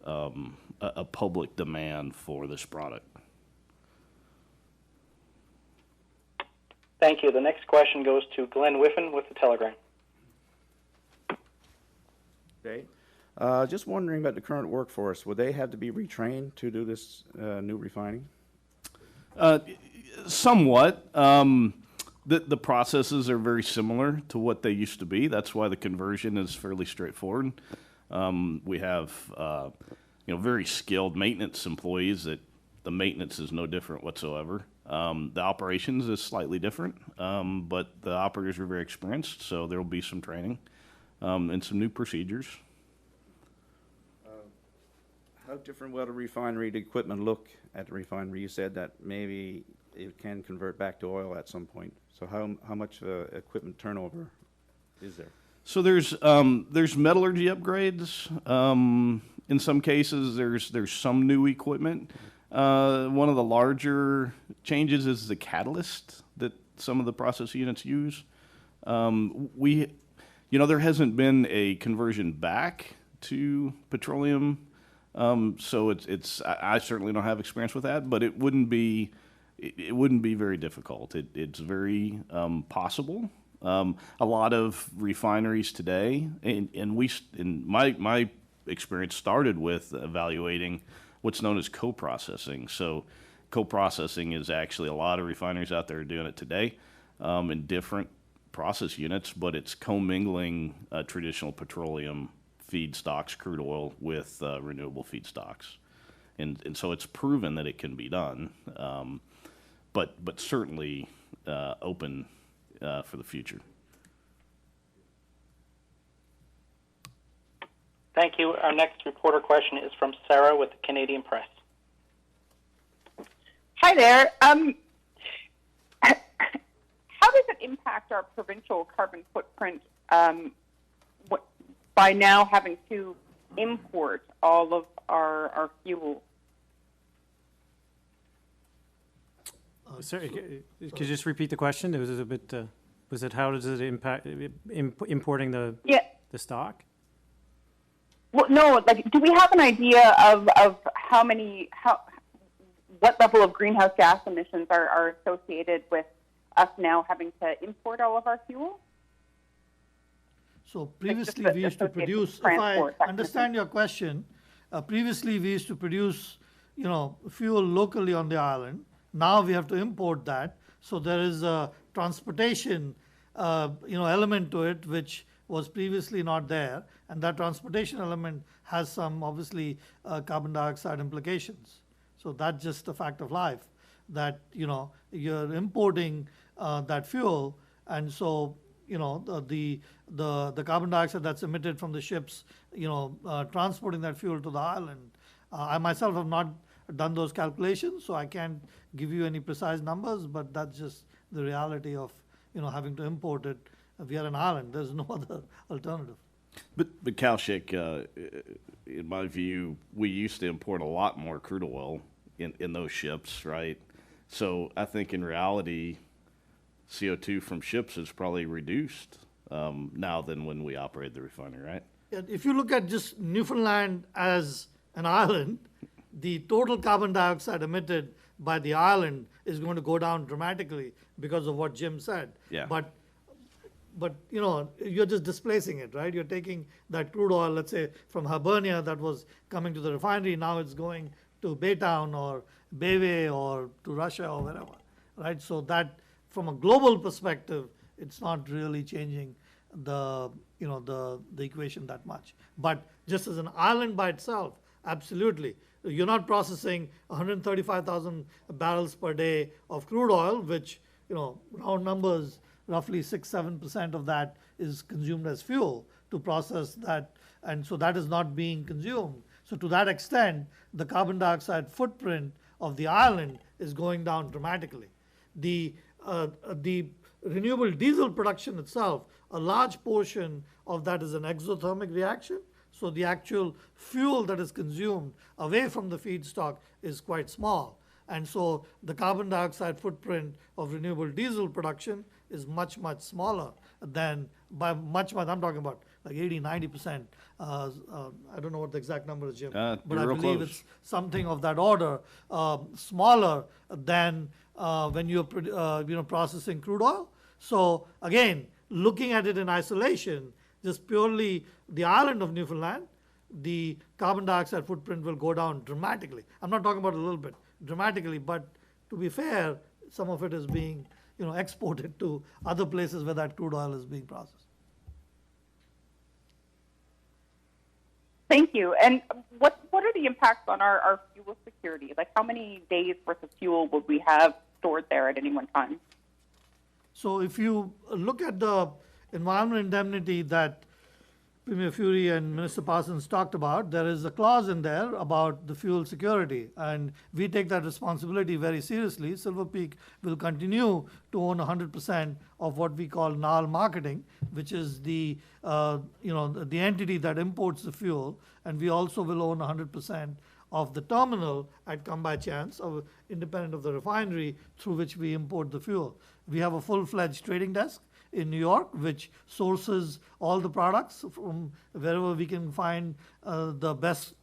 a public demand for this product. Thank you. The next question goes to Glenn Whiffen with the Telegram. Okay. Just wondering about the current workforce. Would they have to be retrained to do this new refining? Somewhat. The processes are very similar to what they used to be. That's why the conversion is fairly straightforward. We have very skilled maintenance employees that the maintenance is no different whatsoever. The operations is slightly different, but the operators are very experienced, so there will be some training and some new procedures. How different will the refinery, the equipment look at the refinery? You said that maybe it can convert back to oil at some point. So how much equipment turnover is there? So there's metallurgy upgrades. In some cases, there's some new equipment. One of the larger changes is the catalyst that some of the process units use. There hasn't been a conversion back to petroleum. So I certainly don't have experience with that, but it wouldn't be very difficult. It's very possible. A lot of refineries today, and my experience started with evaluating what's known as co-processing. So co-processing is actually a lot of refineries out there are doing it today in different process units, but it's commingling traditional petroleum feedstocks, crude oil, with renewable feedstocks. And so it's proven that it can be done, but certainly open for the future. Thank you. Our next reporter question is from Sarah with the Canadian Press. Hi there. does it impact our provincial carbon footprint by now having to import all of our fuel? Sorry, could you just repeat the question? It was a bit, was it how does it impact importing the stock? Well, no, like, do we have an idea of what level of greenhouse gas emissions are associated with us now having to import all of our fuel? So previously we used to produce, if I understand your question, previously we used to produce, fuel locally on the island. Now we have to import that. So there is a transportation, element to it, which was previously not there. And that transportation element has some, obviously, carbon dioxide implications. So that's just a fact of life, that, you're importing that fuel. And so, the carbon dioxide that's emitted from the ships, transporting that fuel to the island. I myself have not done those calculations, so I can't give you any precise numbers, but that's just the reality of, having to import it. We are an island. There's no other alternative. But Kaushik, in my view, we used to import a lot more crude oil in those ships, right? So I think in reality, CO2 from ships is probably reduced now than when we operated the refinery, right? Yeah, if you look at just Newfoundland as an island, the total carbon dioxide emitted by the island is going to go down dramatically because of what Jim said. Yeah. But you're just displacing it, right? You're taking that crude oil, let's say, from Hibernia that was coming to the refinery. Now it's going to Baytown or Bayway or to Russia or wherever, right? So that, from a global perspective, it's not really changing the equation that much. But just as an island by itself, absolutely. You're not processing 135,000 barrels per day of crude oil, which, round numbers, roughly 6-7% of that is consumed as fuel to process that, and so that is not being consumed. So to that extent, the carbon dioxide footprint of the island is going down dramatically. The renewable diesel production itself, a large portion of that is an exothermic reaction. So the actual fuel that is consumed away from the feedstock is quite small. And so the carbon dioxide footprint of renewable diesel production is much, much smaller than, by much, I'm talking about like 80-90%. I don't know what the exact number is, Jim, but I believe it's something of that order, smaller than when you're processing crude oil. So again, looking at it in isolation, just purely the island of Newfoundland, the carbon dioxide footprint will go down dramatically. I'm not talking about a little bit, dramatically, but to be fair, some of it is being exported to other places where that crude oil is being processed. Thank you. And what are the impacts on our fuel security? Like, how many days worth of fuel would we have stored there at any one time? So if you look at the environmental indemnity that Premier Furey and Minister Parsons talked about, there is a clause in there about the fuel security, and we take that responsibility very seriously. Silverpeak will continue to own 100% of what we call NARL Marketing, which is the the entity that imports the fuel, and we also will own 100% of the terminal at Come By Chance, independent of the refinery through which we import the fuel. We have a full-fledged trading desk in New York, which sources all the products from wherever we can find the best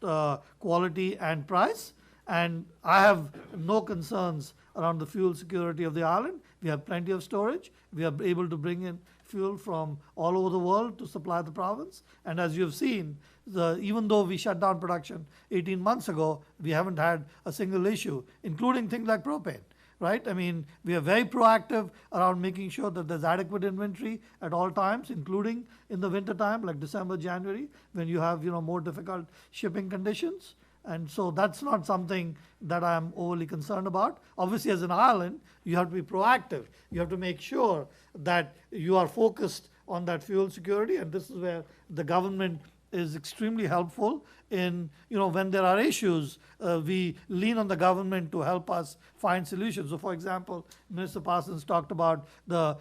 quality and price. And I have no concerns around the fuel security of the island. We have plenty of storage. We are able to bring in fuel from all over the world to supply the province. And as you have seen, even though we shut down production 18 months ago, we haven't had a single issue, including things like propane. Right? I mean, we are very proactive around making sure that there's adequate inventory at all times, including in the winter time, like December, January, when you have, more difficult shipping conditions. And so that's not something that I'm overly concerned about. Obviously, as an island, you have to be proactive. You have to make sure that you are focused on that fuel security. And this is where the government is extremely helpful in, when there are issues, we lean on the government to help us find solutions. So, for example, Minister Parsons talked about the,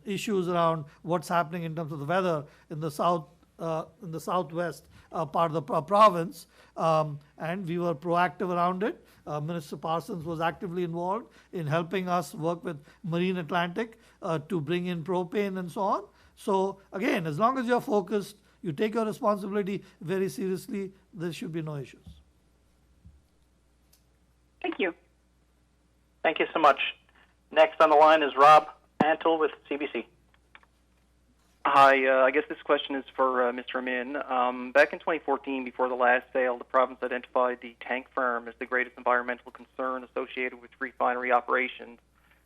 issues around what's happening in terms of the weather in the southwest part of the province, and we were proactive around it. Minister Parsons was actively involved in helping us work with Marine Atlantic to bring in propane and so on. So again, as long as you're focused, you take your responsibility very seriously, there should be no issues. Thank you. Thank you so much. Next on the line is Rob Antle with CBC. Hi, I guess this question is for Mr. Amin. Back in 2014, before the last sale, the province identified the tank farm as the greatest environmental concern associated with refinery operations.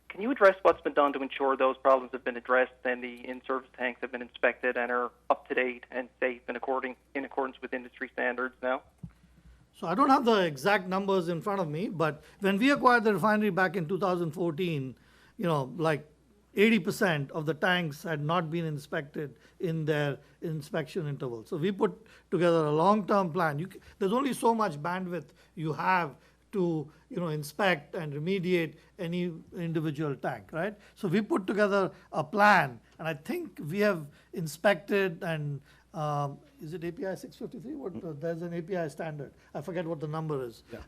Can you address what's been done to ensure those problems have been addressed and the in-service tanks have been inspected and are up to date and safe in accordance with industry standards now? So I don't have the exact numbers in front of me, but when we acquired the refinery back in 2014, like 80% of the tanks had not been inspected in their inspection interval. So we put together a long-term plan. There's only so much bandwidth you have to inspect and remediate any individual tank, right? So we put together a plan, and I think we have inspected and is it API 653? There's an API standard. I forget what the number is. Yeah.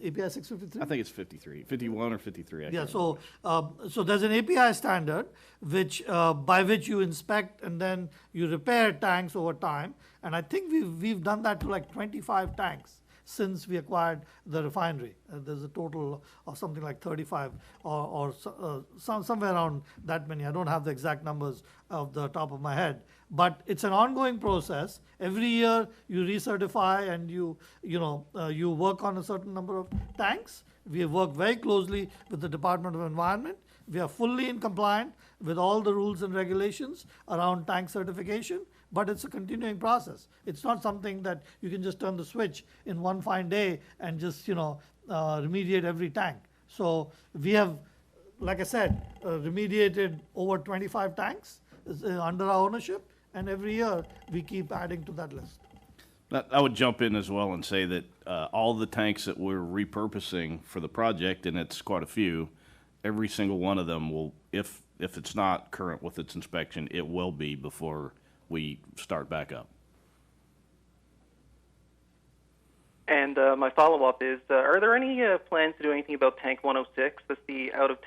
API 653? I think it's 53, 51 or 53. Yeah, so there's an API standard by which you inspect and then you repair tanks over time. And I think we've done that to like 25 tanks since we acquired the refinery. There's a total of something like 35 or somewhere around that many. I don't have the exact numbers off the top of my head. But it's an ongoing process. Every year you recertify and you work on a certain number of tanks. We have worked very closely with the Department of Environment. We are fully in compliance with all the rules and regulations around tank certification, but it's a continuing process. It's not something that you can just turn the switch in one fine day and just remediate every tank. So we have, like I said, remediated over 25 tanks under our ownership, and every year we keep adding to that list. I would jump in as well and say that all the tanks that we're repurposing for the project, and it's quite a few, every single one of them will, if it's not current with its inspection, it will be before we start back up. And my follow-up is, are there any plans to do anything about Tank 106? That's the out of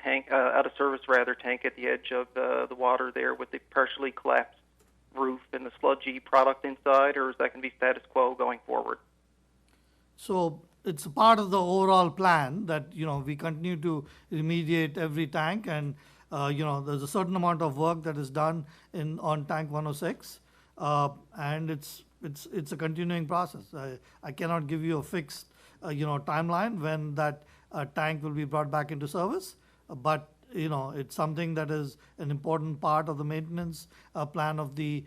service tank at the edge of the water there with the partially collapsed roof and the sludgy product inside, or is that going to be status quo going forward? So it's a part of the overall plan that we continue to remediate every tank, and there's a certain amount of work that is done on Tank 106, and it's a continuing process. I cannot give you a fixed timeline when that tank will be brought back into service, but it's something that is an important part of the maintenance plan of the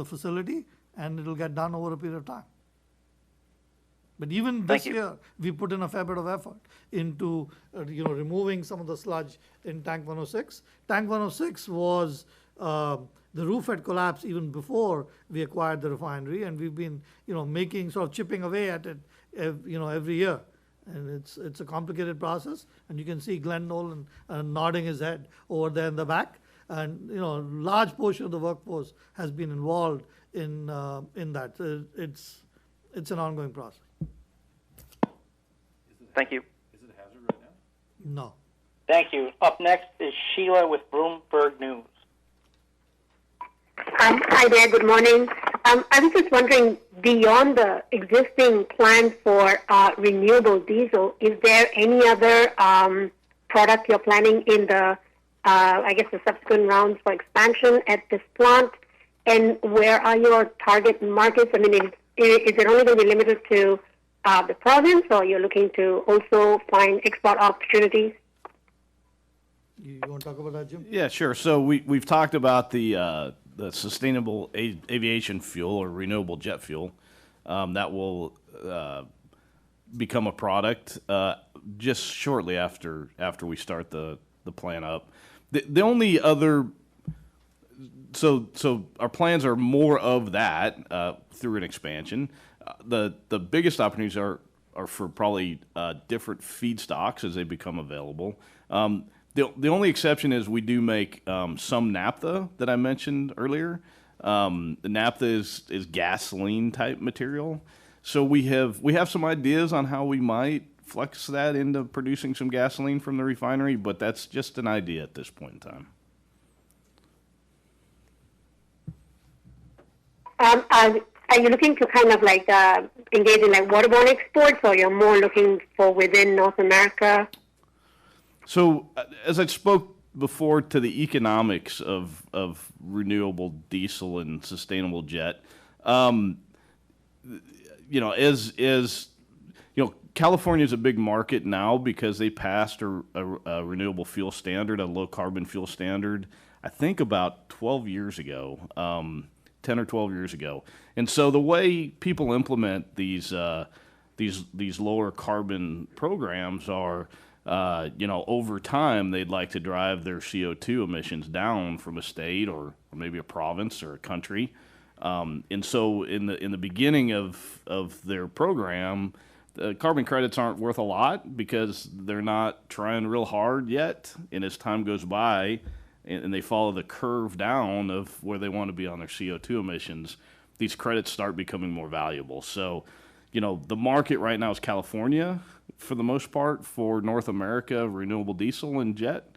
facility, and it'll get done over a period of time. But even this year, we put in a fair bit of effort into removing some of the sludge in Tank 106. Tank 106 was the roof had collapsed even before we acquired the refinery, and we've been chipping away at it every year. And it's a complicated process, and you can see Glenn Nolan nodding his head over there in the back. And a large portion of the workforce has been involved in that. It's an ongoing process. Thank you. Is it a hazard right now? No. Thank you. Up next is Sheila with Bloomberg News. Hi there, good morning. I was just wondering, beyond the existing plan for renewable diesel, is there any other product you're planning in the subsequent rounds for expansion at this plant? And where are your target markets? I mean, is it only going to be limited to the province, or you're looking to also find export opportunities? You want to talk about that, Jim? Yeah, sure. So we've talked about the sustainable aviation fuel or renewable jet fuel that will become a product just shortly after we start the plant up. The only other so our plans are more of that through an expansion. The biggest opportunities are for probably different feedstocks as they become available. The only exception is we do make some naphtha that I mentioned earlier. The naphtha is gasoline type material, so we have some ideas on how we might flex that into producing some gasoline from the refinery, but that's just an idea at this point in time. Are you looking to kind of like engage in like waterborne exports, or you're more looking for within North America? So, as I spoke before to the economics of renewable diesel and sustainable jet, California is a big market now because they passed a renewable fuel standard, a low carbon fuel standard, I think about 12 years ago. 10 or 12 years ago. And so the way people implement these lower carbon programs are, over time they'd like to drive their CO2 emissions down from a state or maybe a province or a country. And so in the beginning of their program, the carbon credits aren't worth a lot because they're not trying real hard yet. And as time goes by, and they follow the curve down of where they want to be on their CO2 emissions, these credits start becoming more valuable. So, the market right now is California for the most part for North America, renewable diesel and jet.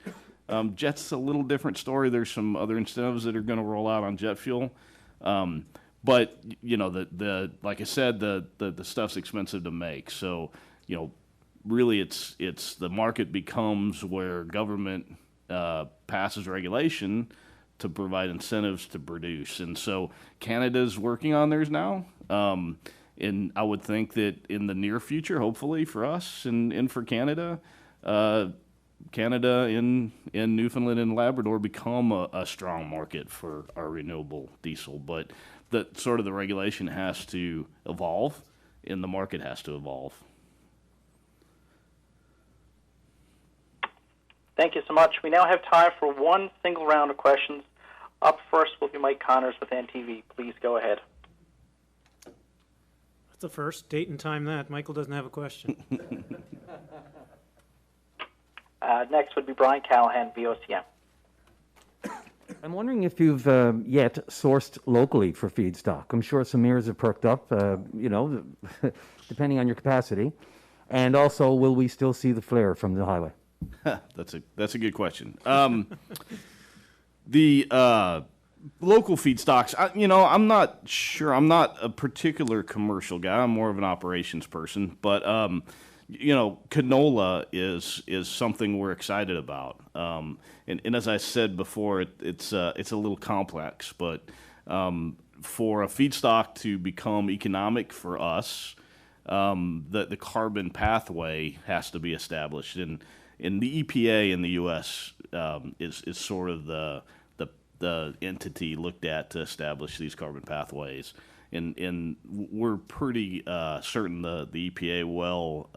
Jet's a little different story. There's some other incentives that are going to roll out on jet fuel. But, like I said, the stuff's expensive to make. So, really it's the market becomes where government passes regulation to provide incentives to produce. And so Canada's working on theirs now. And I would think that in the near future, hopefully for us and for Canada, Canada in Newfoundland and Labrador become a strong market for our renewable diesel. But the regulation has to evolve and the market has to evolve. Thank you so much. We now have time for one single round of questions. Up first will be Mike Connors with NTV. Please go ahead. That's the first. Date and time that. Michael doesn't have a question. Next would be Brian Callahan, VOCM. I'm wondering if you've yet sourced locally for feedstock. I'm sure some ears have perked up, depending on your capacity. And also, will we still see the flare from the highway? That's a good question. The local feedstocks, I'm not sure. I'm not a particular commercial guy. I'm more of an operations person. But canola is something we're excited about. And as I said before, it's a little complex. But for a feedstock to become economic for us, the carbon pathway has to be established. And the EPA in the U.S. Is sort of the entity looked at to establish these carbon pathways, and we're pretty certain the EPA will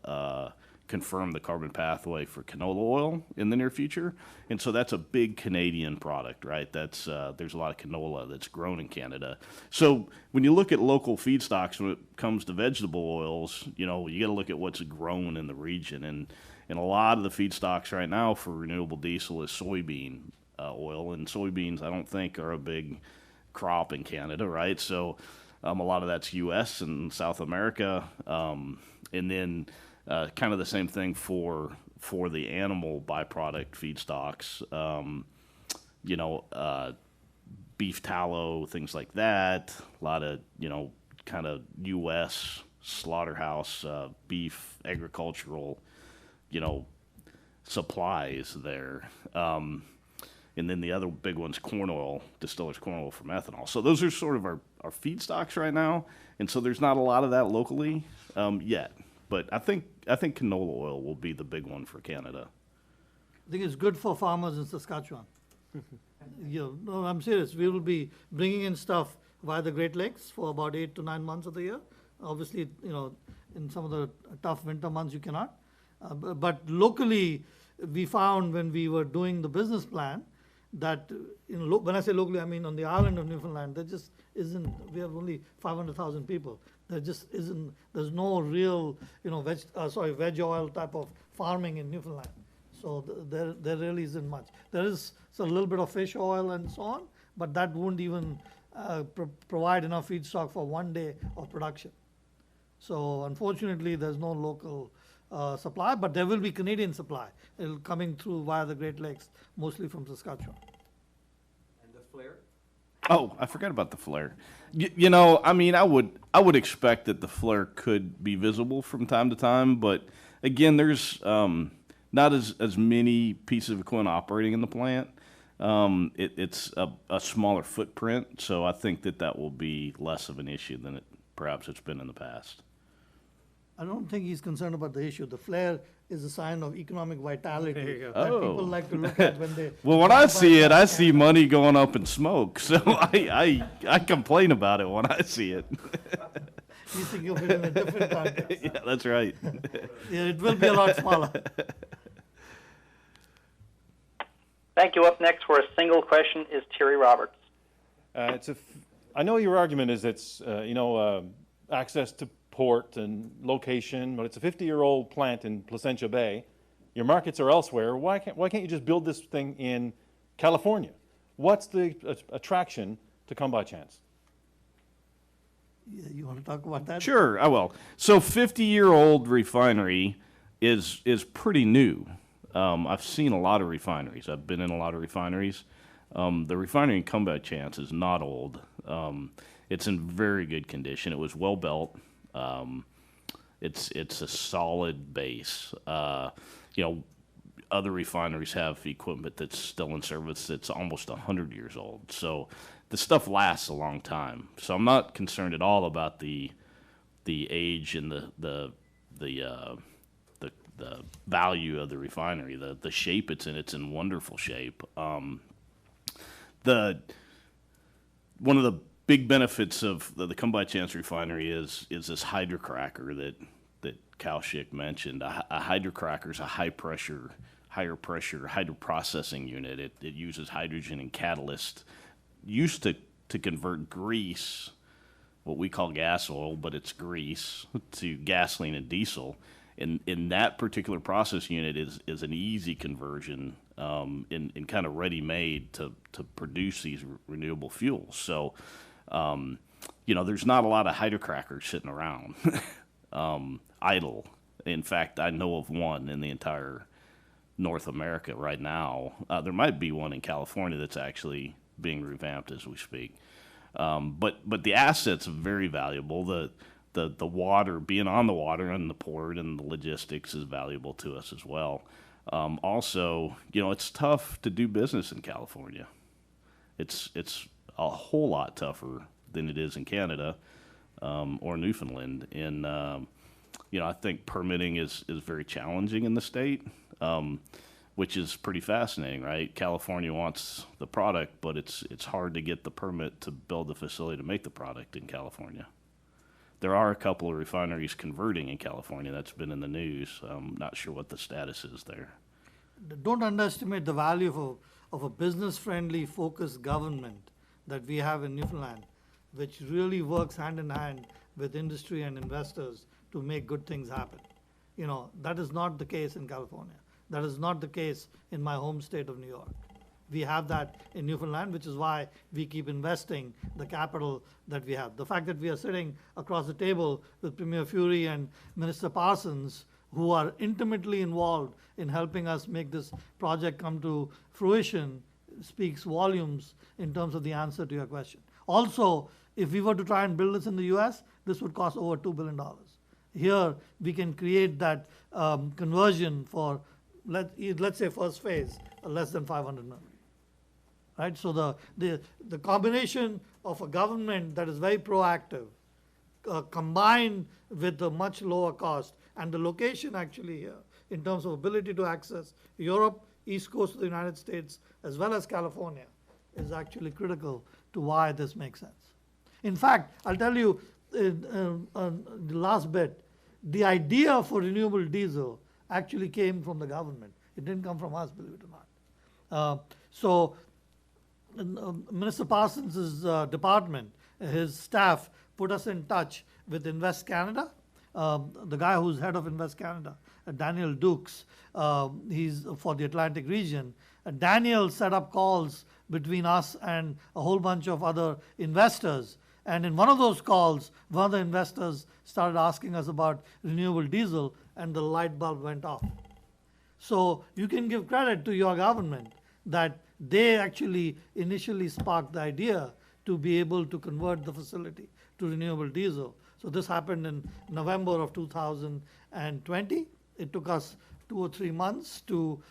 confirm the carbon pathway for canola oil in the near future, and so that's a big Canadian product, right? That's there's a lot of canola that's grown in Canada. So when you look at local feedstocks, when it comes to vegetable oils, you got to look at what's grown in the region, and a lot of the feedstocks right now for renewable diesel is soybean oil, and soybeans I don't think are a big crop in Canada, right? So a lot of that's U.S. and South America, and then kind of the same thing for the animal byproduct feedstocks, beef tallow, things like that. A lot of kind of U.S. slaughterhouse beef agricultural supplies there. And then the other big one's corn oil, distillers corn oil from ethanol. So those are sort of our feedstocks right now. And so there's not a lot of that locally yet. But I think canola oil will be the big one for Canada. I think it's good for farmers in Saskatchewan. No, I'm serious. We will be bringing in stuff via the Great Lakes for about 8 to 9 months of the year. Obviously, in some of the tough winter months you cannot. But locally, we found when we were doing the business plan that, when I say locally, I mean on the island of Newfoundland, there just isn't, we have only 500,000 people. There just isn't, there's no real, veg oil type of farming in Newfoundland. So there really isn't much. There is a little bit of fish oil and so on, but that won't even provide enough feedstock for 1 day of production. So unfortunately, there's no local supply, but there will be Canadian supply. It'll coming through via the Great Lakes, mostly from Saskatchewan. And the flare? Oh, I forgot about the flare. I would expect that the flare could be visible from time to time, but again, there's not as many pieces of equipment operating in the plant. It's a smaller footprint, so I think that will be less of an issue than perhaps it's been in the past. I don't think he's concerned about the issue. The flare is a sign of economic vitality There you go. that Oh. people like to look at when they. Well, when I see it, I see money going up in smoke, so I complain about it when I see it. You think of it in a different context. Yeah, that's right. Yeah, it will be a lot smaller. Thank you. Up next for a single question is Terry Roberts. I know your argument is it's access to port and location, but it's a 50-year-old plant in Placentia Bay. Your markets are elsewhere. Why can't you just build this thing in California? What's the attraction to Come By Chance? Yeah, you want to talk about that? Sure, I will. So 50-year-old refinery is pretty new. I've seen a lot of refineries. I've been in a lot of refineries. The refinery in Come By Chance is not old. It's in very good condition. It was well built. It's a solid base. Other refineries have equipment that's still in service that's almost 100 years old. So the stuff lasts a long time. So I'm not concerned at all about the age and the value of the refinery. The shape it's in wonderful shape. One of the big benefits of the Come By Chance refinery is this hydrocracker that Kaushik mentioned. A hydrocracker is a higher pressure hydroprocessing unit. It uses hydrogen and catalyst used to convert grease, what we call gas oil, but it's grease, to gasoline and diesel. In that particular process unit is an easy conversion and kind of ready-made to produce these renewable fuels. So, there's not a lot of hydrocrackers sitting around idle. In fact, I know of one in the entire North America right now. There might be one in California that's actually being revamped as we speak. But the assets are very valuable. The water, being on the water and the port and the logistics is valuable to us as well. Also, it's tough to do business in California. It's a whole lot tougher than it is in Canada or Newfoundland. And, I think permitting is very challenging in the state, which is pretty fascinating, right? California wants the product, but it's hard to get the permit to build the facility to make the product in California. There are a couple of refineries converting in California. That's been in the news. I'm not sure what the status is there. Don't underestimate the value of a business-friendly, focused government that we have in Newfoundland, which really works hand in hand with industry and investors to make good things happen. That is not the case in California. That is not the case in my home state of New York. We have that in Newfoundland, which is why we keep investing the capital that we have. The fact that we are sitting across the table with Premier Furey and Minister Parsons, who are intimately involved in helping us make this project come to fruition, speaks volumes in terms of the answer to your question. Also, if we were to try and build this in the US, this would cost over $2 billion. Here, we can create that conversion for, let's say first phase, less than 500 million. Right? So the combination of a government that is very proactive, combined with a much lower cost, and the location actually here, in terms of ability to access Europe, East Coast of the United States, as well as California, is actually critical to why this makes sense. In fact, I'll tell you the last bit, the idea for renewable diesel actually came from the government. It didn't come from us, believe it or not. So Minister Parsons' department, his staff put us in touch with Invest Canada. The guy who's head of Invest Canada, Daniel Dukes, he's for the Atlantic region. Daniel set up calls between us and a whole bunch of other investors. And in one of those calls, one of the investors started asking us about renewable diesel, and the light bulb went off. So you can give credit to your government that they actually initially sparked the idea to be able to convert the facility to renewable diesel. So this happened in November of 2020. It took us 2 or 3 months to,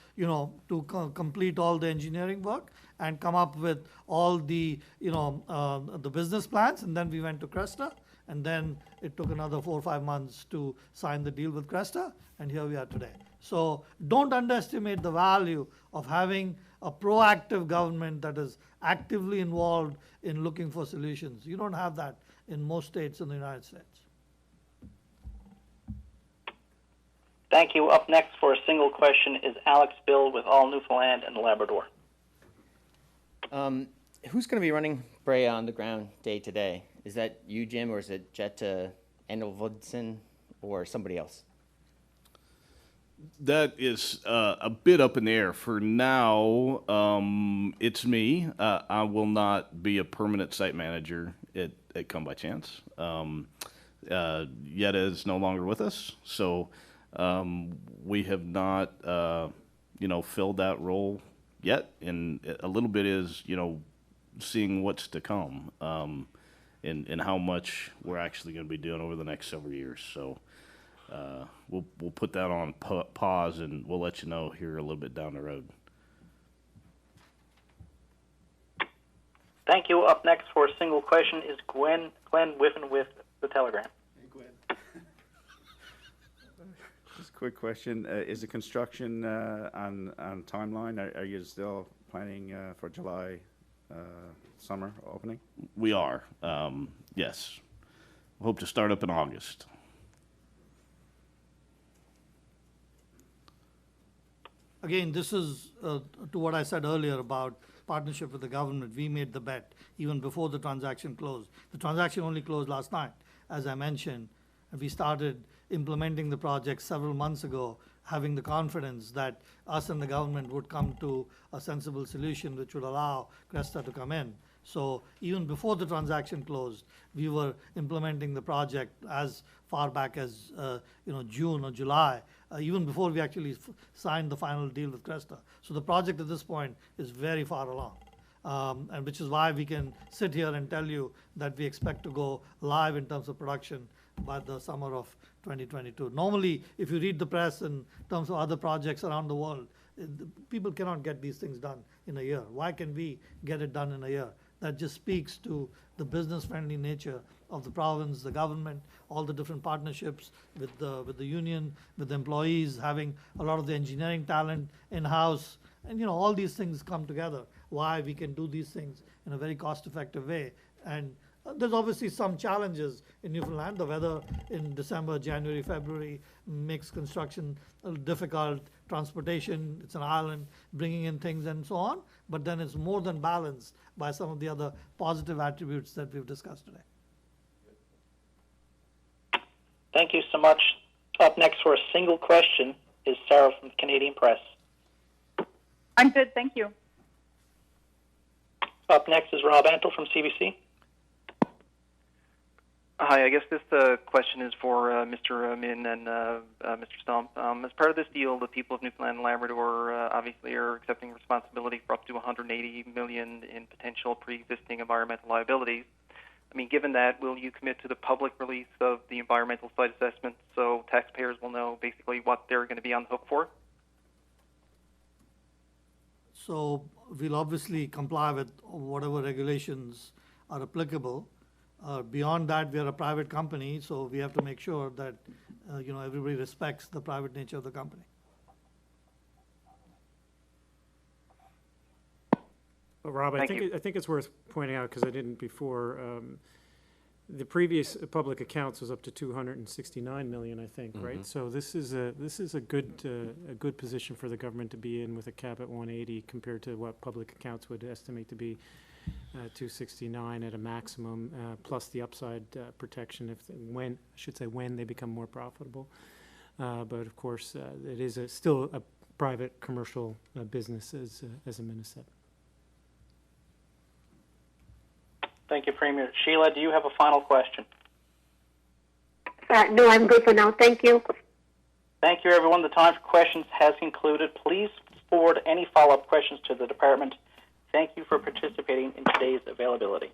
complete all the engineering work and come up with all the, the business plans. And then we went to Cresta, and then it took another 4 or 5 months to sign the deal with Cresta, and here we are today. So don't underestimate the value of having a proactive government that is actively involved in looking for solutions. You don't have that in most states in the United States. Thank you. Up next for a single question is Alex Bill with All Newfoundland and Labrador. Who's going to be running Braya on the ground day to day? Is that you, Jim, or is it Jetta Endelvodsen or somebody else? That is a bit up in the air. For now, it's me. I will not be a permanent site manager at Come By Chance. Yetta is no longer with us, so we have not, filled that role yet. And a little bit is, seeing what's to come and how much we're actually going to be doing over the next several years. So. We'll put that on pause, and we'll let you know here a little bit down the road. Thank you. Up next for a single question is Glenn Whiffen with the Telegram. Hey, Glenn. Just a quick question. Is the construction on timeline? Are you still planning for July summer opening? We are, yes. We hope to start up in August. Again, this is to what I said earlier about partnership with the government. We made the bet even before the transaction closed. The transaction only closed last night, as I mentioned. And we started implementing the project several months ago, having the confidence that us and the government would come to a sensible solution which would allow Cresta to come in. So even before the transaction closed, we were implementing the project as far back as June or July, even before we actually signed the final deal with Cresta. So the project at this point is very far along, and which is why we can sit here and tell you that we expect to go live in terms of production by the summer of 2022. Normally, if you read the press in terms of other projects around the world, people cannot get these things done in a year. Why can we get it done in a year? That just speaks to the business-friendly nature of the province, the government, all the different partnerships with the union, with the employees, having a lot of the engineering talent in-house, and all these things come together. Why we can do these things in a very cost-effective way. And there's obviously some challenges in Newfoundland. The weather in December, January, February makes construction a little difficult. Transportation, it's an island, bringing in things and so on. But then it's more than balanced by some of the other positive attributes that we've discussed today. Thank you so much. Up next for a single question is Sarah from the Canadian Press. I'm good, thank you. Up next is Rob Antle from CBC. Hi, I guess this question is for Mr. Min and Mr. Stump. As part of this deal, the people of Newfoundland and Labrador obviously are accepting responsibility for up to $180 million in potential pre-existing environmental liabilities. I mean, given that, will you commit to the public release of the environmental site assessment so taxpayers will know basically what they're going to be on the hook for? So we'll obviously comply with whatever regulations are applicable. Beyond that, we are a private company, so we have to make sure that everybody respects the private nature of the company. Well, Rob, I think it's worth pointing out, because I didn't before, The previous public accounts was up to 269 million, I think, Mm-hmm. right? So this is a good position for the government to be in with a cap at 180 compared to what public accounts would estimate to be 269 at a maximum, plus the upside protection when they become more profitable. But of course, it is still a private commercial business, as Amina said. Thank you, Premier. Sheila, do you have a final question? No, I'm good for now. Thank you. Thank you, everyone. The time for questions has concluded. Please forward any follow-up questions to the department. Thank you for participating in today's availability.